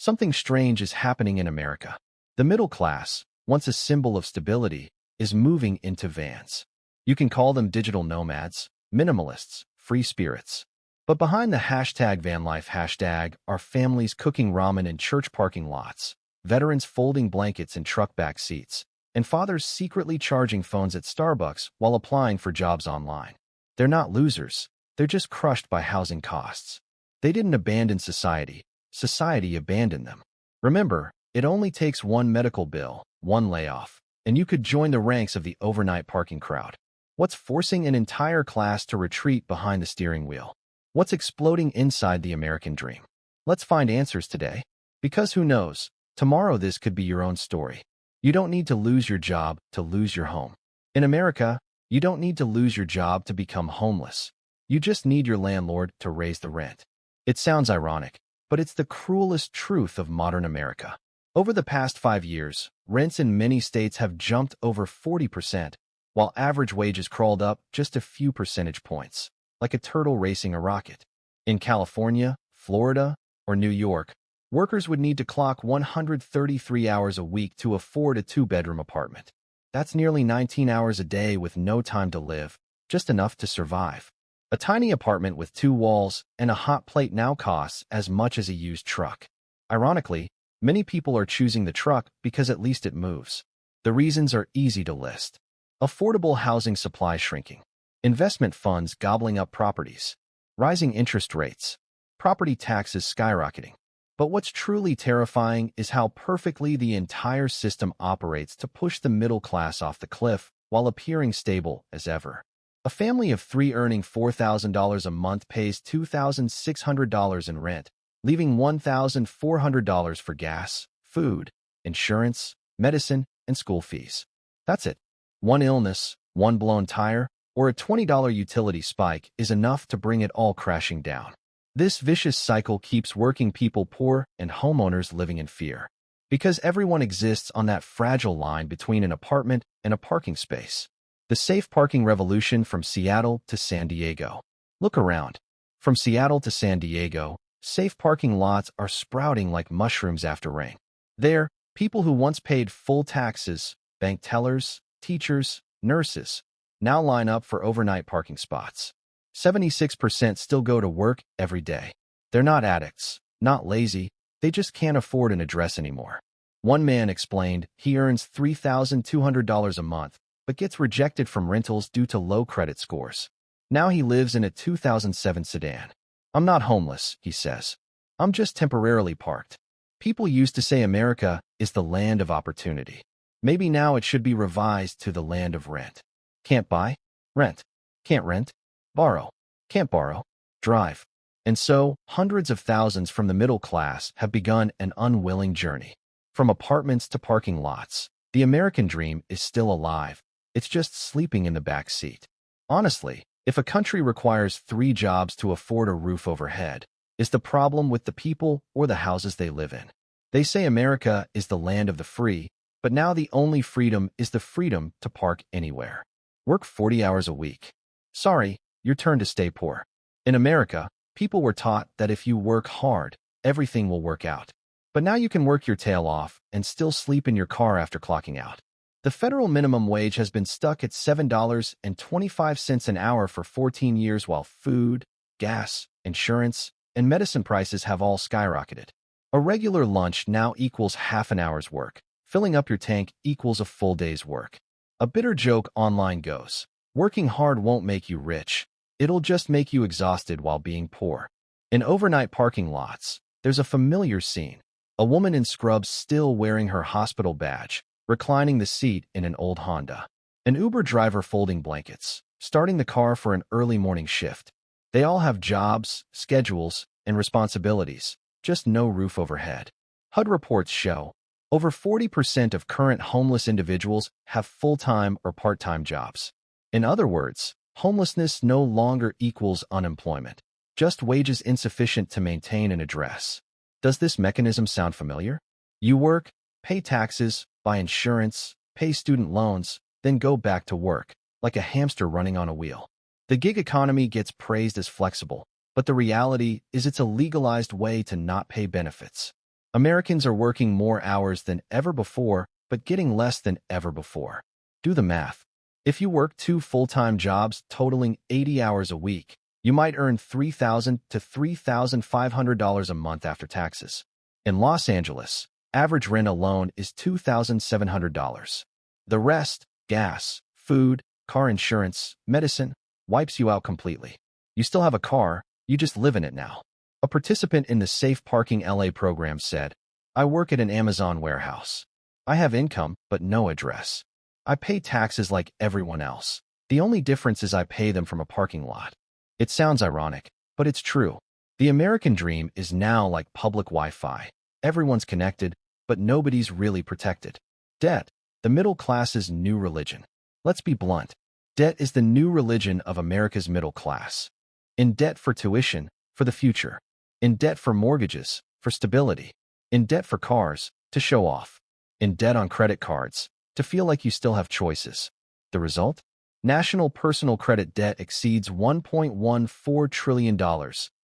Something strange is happening in America. The middle class, once a symbol of stability, is moving into vans. You can call them digital nomads, minimalists, free spirits. But behind the hashtag vanlife hashtag are families cooking ramen in church parking lots, veterans folding blankets in truck back seats, and fathers secretly charging phones at Starbucks while applying for jobs online. They're not losers. They're just crushed by housing costs. They didn't abandon society. Society abandoned them. Remember, it only takes one medical bill, one layoff, and you could join the ranks of the overnight parking crowd. What's forcing an entire class to retreat behind the steering wheel? What's exploding inside the American dream? Let's find answers today. Because who knows, tomorrow this could be your own story. You don't need to lose your job to lose your home. In America, you don't need to lose your job to become homeless. You just need your landlord to raise the rent. It sounds ironic, but it's the cruelest truth of modern America. Over the past 5 years, rents in many states have jumped over 40%, while average wages crawled up just a few percentage points, like a turtle racing a rocket. In California, Florida, or New York, workers would need to clock 133 hours a week to afford a 2-bedroom apartment. That's nearly 19 hours a day with no time to live, just enough to survive. A tiny apartment with 2 walls and a hot plate now costs as much as a used truck. Ironically, many people are choosing the truck because at least it moves. The reasons are easy to list. Affordable housing supply shrinking. Investment funds gobbling up properties. Rising interest rates. Property taxes skyrocketing. But what's truly terrifying is how perfectly the entire system operates to push the middle class off the cliff while appearing stable as ever. A family of 3 earning $4,000 a month pays $2,600 in rent, leaving $1,400 for gas, food, insurance, medicine, and school fees. That's it. One illness, one blown tire, or a $20 utility spike is enough to bring it all crashing down. This vicious cycle keeps working people poor and homeowners living in fear. Because everyone exists on that fragile line between an apartment and a parking space. The safe parking revolution from Seattle to San Diego. Look around. From Seattle to San Diego, safe parking lots are sprouting like mushrooms after rain. There, people who once paid full taxes, bank tellers, teachers, nurses, now line up for overnight parking spots. 76% still go to work every day. They're not addicts, not lazy, they just can't afford an address anymore. One man explained he earns $3,200 a month, but gets rejected from rentals due to low credit scores. Now he lives in a 2007 sedan. I'm not homeless, he says. I'm just temporarily parked. People used to say America is the land of opportunity. Maybe now it should be revised to the land of rent. Can't buy? Rent. Can't rent? Borrow. Can't borrow? Drive. And so, hundreds of thousands from the middle class have begun an unwilling journey. From apartments to parking lots, the American dream is still alive. It's just sleeping in the back seat. Honestly, if a country requires 3 jobs to afford a roof overhead, is the problem with the people or the houses they live in? They say America is the land of the free, but now the only freedom is the freedom to park anywhere. Work 40 hours a week. Sorry, your turn to stay poor. In America, people were taught that if you work hard, everything will work out. But now you can work your tail off and still sleep in your car after clocking out. The federal minimum wage has been stuck at $7.25 an hour for 14 years while food, gas, insurance, and medicine prices have all skyrocketed. A regular lunch now equals half an hour's work. Filling up your tank equals a full day's work. A bitter joke online goes, working hard won't make you rich. It'll just make you exhausted while being poor. In overnight parking lots, there's a familiar scene. A woman in scrubs still wearing her hospital badge, reclining the seat in an old Honda. An Uber driver folding blankets, starting the car for an early morning shift. They all have jobs, schedules, and responsibilities, just no roof overhead. HUD reports show over 40% of current homeless individuals have full-time or part-time jobs. In other words, homelessness no longer equals unemployment, just wages insufficient to maintain an address. Does this mechanism sound familiar? You work, pay taxes, buy insurance, pay student loans, then go back to work, like a hamster running on a wheel. The gig economy gets praised as flexible, but the reality is it's a legalized way to not pay benefits. Americans are working more hours than ever before, but getting less than ever before. Do the math. If you work 2 full-time jobs totaling 80 hours a week, you might earn $3,000 to $3,500 a month after taxes. In Los Angeles, average rent alone is $2,700. The rest, gas, food, car insurance, medicine, wipes you out completely. You still have a car, you just live in it now. A participant in the Safe Parking LA program said, "I work at an Amazon warehouse. I have income, but no address. I pay taxes like everyone else. The only difference is I pay them from a parking lot." It sounds ironic, but it's true. The American dream is now like public Wi-Fi. Everyone's connected, but nobody's really protected. Debt, the middle class's new religion. Let's be blunt. Debt is the new religion of America's middle class. In debt for tuition, for the future. In debt for mortgages, for stability. In debt for cars, to show off. In debt on credit cards, to feel like you still have choices. The result? National personal credit debt exceeds $1.14 trillion,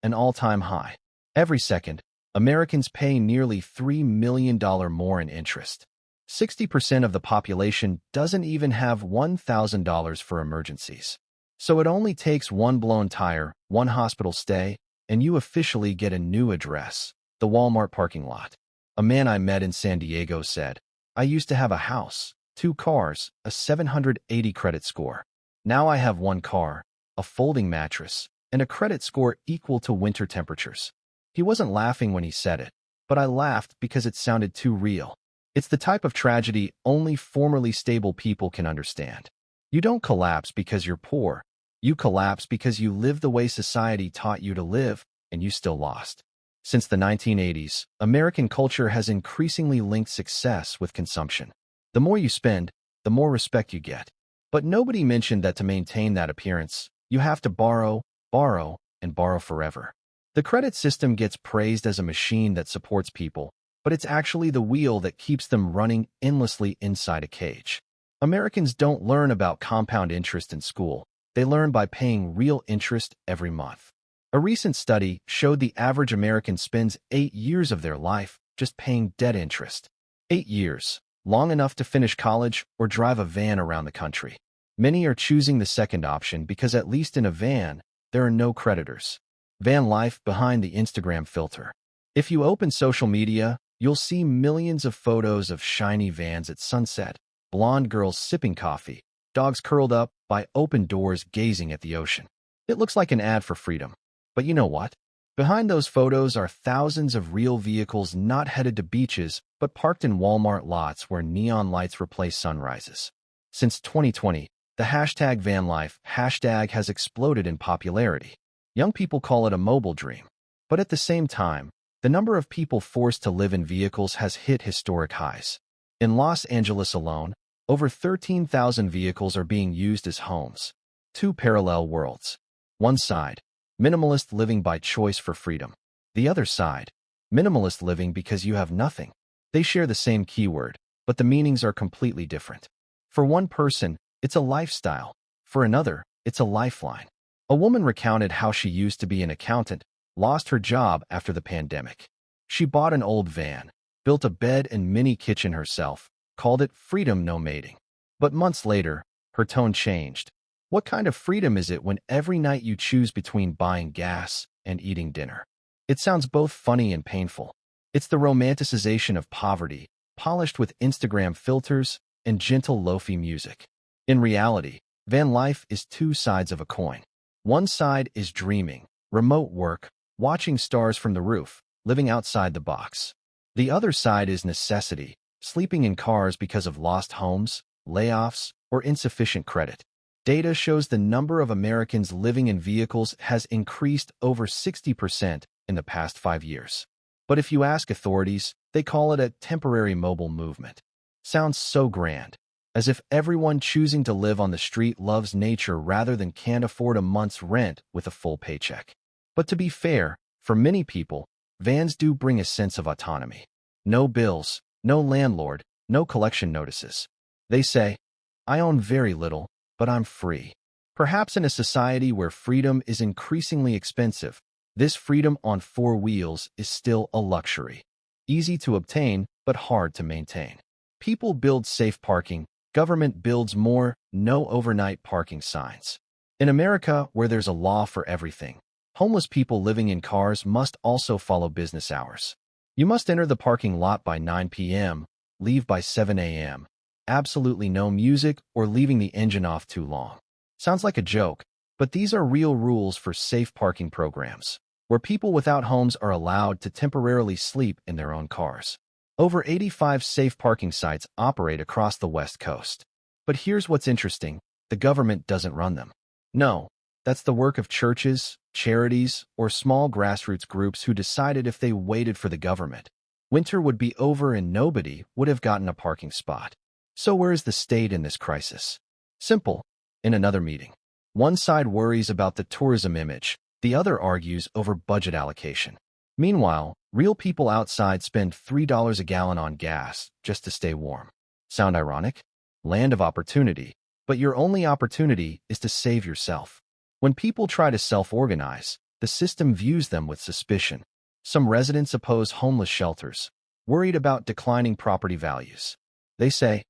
an all-time high. Every second, Americans pay nearly $3 million more in interest. 60% of the population doesn't even have $1,000 for emergencies. So it only takes one blown tire, one hospital stay, and you officially get a new address, the Walmart parking lot. A man I met in San Diego said, "I used to have a house, 2 cars, a 780 credit score. Now I have 1 car, a folding mattress, and a credit score equal to winter temperatures." He wasn't laughing when he said it, but I laughed because it sounded too real. It's the type of tragedy only formerly stable people can understand. You don't collapse because you're poor. You collapse because you live the way society taught you to live, and you still lost. Since the 1980s, American culture has increasingly linked success with consumption. The more you spend, the more respect you get. But nobody mentioned that to maintain that appearance, you have to borrow, borrow, and borrow forever. The credit system gets praised as a machine that supports people, but it's actually the wheel that keeps them running endlessly inside a cage. Americans don't learn about compound interest in school. They learn by paying real interest every month. A recent study showed the average American spends 8 years of their life just paying debt interest. 8 years, long enough to finish college or drive a van around the country. Many are choosing the second option because at least in a van, there are no creditors. Van life behind the Instagram filter. If you open social media, you'll see millions of photos of shiny vans at sunset, blonde girls sipping coffee, dogs curled up by open doors gazing at the ocean. It looks like an ad for freedom. But you know what? Behind those photos are thousands of real vehicles not headed to beaches, but parked in Walmart lots where neon lights replace sunrises. Since 2020, the hashtag vanlife hashtag has exploded in popularity. Young people call it a mobile dream. But at the same time, the number of people forced to live in vehicles has hit historic highs. In Los Angeles alone, over 13,000 vehicles are being used as homes. 2 parallel worlds. One side, minimalist living by choice for freedom. The other side, minimalist living because you have nothing. They share the same keyword, but the meanings are completely different. For one person, it's a lifestyle. For another, it's a lifeline. A woman recounted how she used to be an accountant, lost her job after the pandemic. She bought an old van, built a bed and mini kitchen herself, called it freedom nomading. But months later, her tone changed. What kind of freedom is it when every night you choose between buying gas and eating dinner? It sounds both funny and painful. It's the romanticization of poverty, polished with Instagram filters and gentle lo-fi music. In reality, van life is 2 sides of a coin. One side is dreaming, remote work, watching stars from the roof, living outside the box. The other side is necessity, sleeping in cars because of lost homes, layoffs, or insufficient credit. Data shows the number of Americans living in vehicles has increased over 60% in the past 5 years. But if you ask authorities, they call it a temporary mobile movement. Sounds so grand, as if everyone choosing to live on the street loves nature rather than can't afford a month's rent with a full paycheck. But to be fair, for many people, vans do bring a sense of autonomy. No bills, no landlord, no collection notices. They say, "I own very little, but I'm free." Perhaps in a society where freedom is increasingly expensive, this freedom on 4 wheels is still a luxury. easy to obtain but hard to maintain. People build safe parking, government builds more no overnight parking signs. In America, where there's a law for everything, homeless people living in cars must also follow business hours. You must enter the parking lot by 9 p.m., leave by 7 a.m. Absolutely no music or leaving the engine off too long. Sounds like a joke, but these are real rules for safe parking programs, where people without homes are allowed to temporarily sleep in their own cars. Over 85 safe parking sites operate across the West Coast. But here's what's interesting: the government doesn't run them. No, that's the work of churches, charities, or small grassroots groups who decided if they waited for the government, winter would be over and nobody would have gotten a parking spot. So where is the state in this crisis? Simple. In another meeting, one side worries about the tourism image, the other argues over budget allocation. Meanwhile, real people outside spend $3 a gallon on gas just to stay warm. Sound ironic? Land of opportunity, but your only opportunity is to save yourself. When people try to self-organize, the system views them with suspicion. Some residents oppose homeless shelters, worried about declining property values. They say,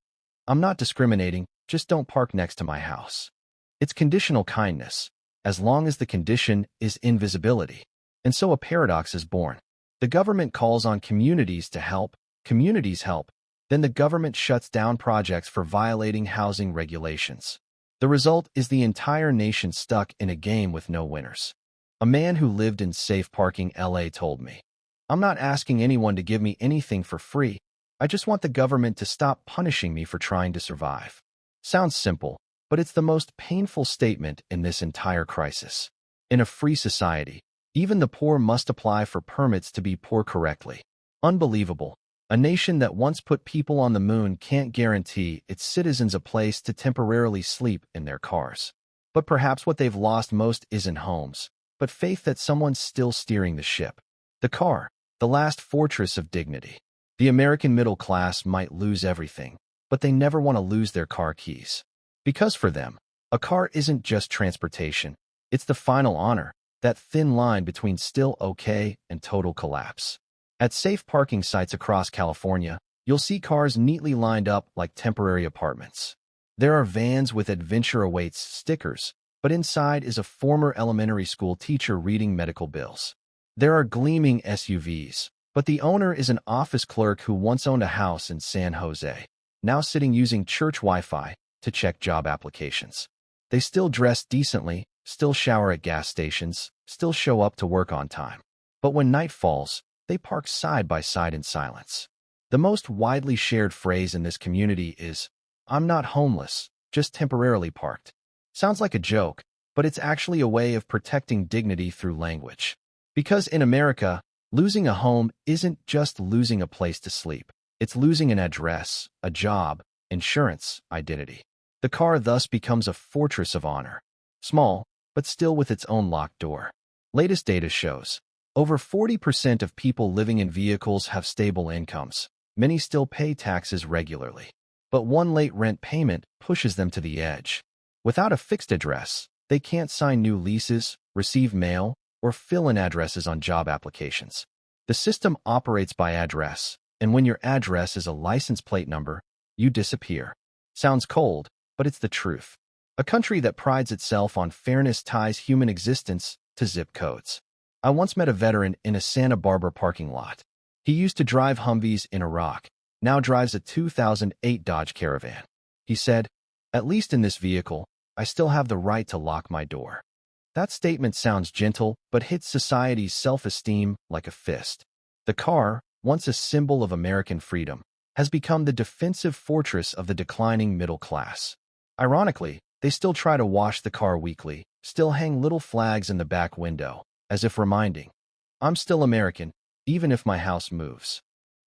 "I'm not discriminating, just don't park next to my house." It's conditional kindness, as long as the condition is invisibility. And so a paradox is born. The government calls on communities to help, communities help, then the government shuts down projects for violating housing regulations. The result is the entire nation stuck in a game with no winners. A man who lived in safe parking LA told me, "I'm not asking anyone to give me anything for free. I just want the government to stop punishing me for trying to survive." Sounds simple, but it's the most painful statement in this entire crisis. In a free society, even the poor must apply for permits to be poor correctly. Unbelievable. A nation that once put people on the moon can't guarantee its citizens a place to temporarily sleep in their cars. But perhaps what they've lost most isn't homes, but faith that someone's still steering the ship. The car, the last fortress of dignity. The American middle class might lose everything, but they never want to lose their car keys. Because for them, a car isn't just transportation, it's the final honor, that thin line between still okay and total collapse. At safe parking sites across California, you'll see cars neatly lined up like temporary apartments. There are vans with "Adventure Awaits" stickers, but inside is a former elementary school teacher reading medical bills. There are gleaming SUVs, but the owner is an office clerk who once owned a house in San Jose, now sitting using church Wi-Fi to check job applications. They still dress decently, still shower at gas stations, still show up to work on time. But when night falls, they park side by side in silence. The most widely shared phrase in this community is, "I'm not homeless, just temporarily parked." Sounds like a joke, but it's actually a way of protecting dignity through language. Because in America, losing a home isn't just losing a place to sleep. It's losing an address, a job, insurance, identity. The car thus becomes a fortress of honor. Small, but still with its own locked door. Latest data shows, over 40% of people living in vehicles have stable incomes. Many still pay taxes regularly. But one late rent payment pushes them to the edge. Without a fixed address, they can't sign new leases, receive mail, or fill in addresses on job applications. The system operates by address, and when your address is a license plate number, you disappear. Sounds cold, but it's the truth. A country that prides itself on fairness ties human existence to zip codes. I once met a veteran in a Santa Barbara parking lot. He used to drive Humvees in Iraq, now drives a 2008 Dodge Caravan. He said, "At least in this vehicle, I still have the right to lock my door." That statement sounds gentle, but hits society's self-esteem like a fist. The car, once a symbol of American freedom, has become the defensive fortress of the declining middle class. Ironically, they still try to wash the car weekly, still hang little flags in the back window, as if reminding, "I'm still American, even if my house moves."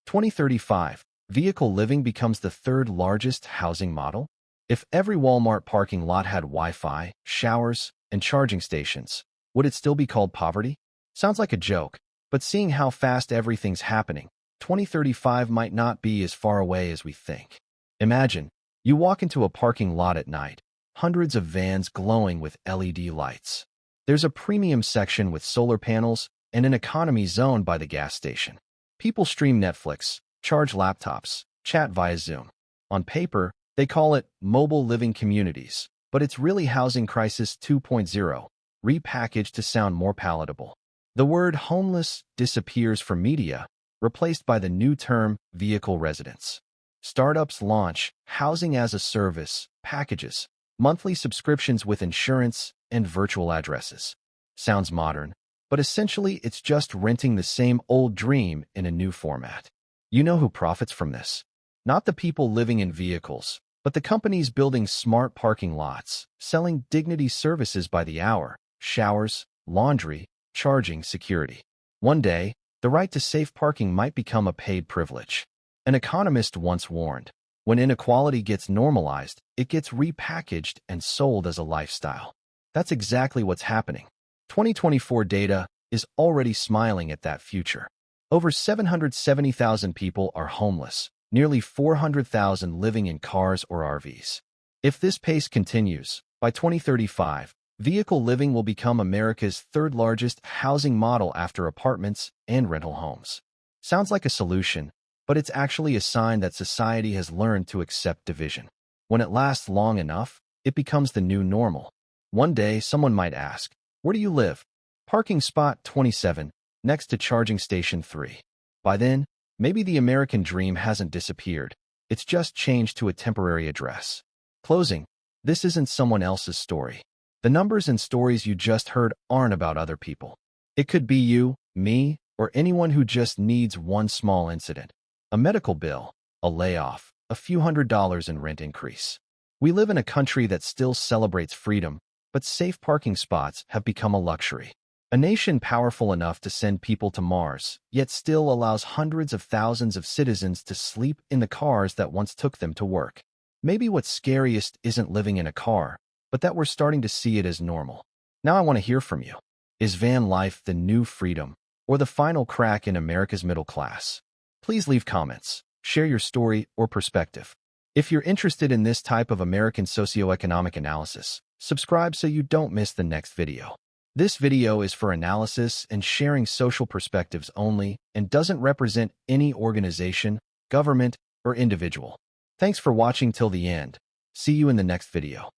2035, vehicle living becomes the third largest housing model? If every Walmart parking lot had Wi-Fi, showers, and charging stations, would it still be called poverty? Sounds like a joke, but seeing how fast everything's happening, 2035 might not be as far away as we think. Imagine, you walk into a parking lot at night, hundreds of vans glowing with LED lights. There's a premium section with solar panels and an economy zone by the gas station. People stream Netflix, charge laptops, chat via Zoom. On paper, they call it mobile living communities, but it's really housing crisis 2.0, repackaged to sound more palatable. The word homeless disappears from media, replaced by the new term vehicle residents. Startups launch housing as a service packages, monthly subscriptions with insurance, and virtual addresses. Sounds modern, but essentially it's just renting the same old dream in a new format. You know who profits from this? Not the people living in vehicles, but the companies building smart parking lots, selling dignity services by the hour, showers, laundry, charging, security. One day, the right to safe parking might become a paid privilege. An economist once warned, when inequality gets normalized, it gets repackaged and sold as a lifestyle. That's exactly what's happening. 2024 data is already smiling at that future. Over 770,000 people are homeless, nearly 400,000 living in cars or RVs. If this pace continues, by 2035, vehicle living will become America's third largest housing model after apartments and rental homes. Sounds like a solution, but it's actually a sign that society has learned to accept division. When it lasts long enough, it becomes the new normal. One day, someone might ask, "Where do you live?" Parking spot 27, next to charging station 3. By then, maybe the American dream hasn't disappeared. It's just changed to a temporary address. Closing. This isn't someone else's story. The numbers and stories you just heard aren't about other people. It could be you, me, or anyone who just needs one small incident. A medical bill, a layoff, a few $100s in rent increase. We live in a country that still celebrates freedom, but safe parking spots have become a luxury. A nation powerful enough to send people to Mars, yet still allows hundreds of thousands of citizens to sleep in the cars that once took them to work. Maybe what's scariest isn't living in a car, but that we're starting to see it as normal. Now I want to hear from you. Is van life the new freedom, or the final crack in America's middle class? Please leave comments, share your story or perspective. If you're interested in this type of American socioeconomic analysis, subscribe so you don't miss the next video. This video is for analysis and sharing social perspectives only and doesn't represent any organization, government, or individual. Thanks for watching till the end. See you in the next video.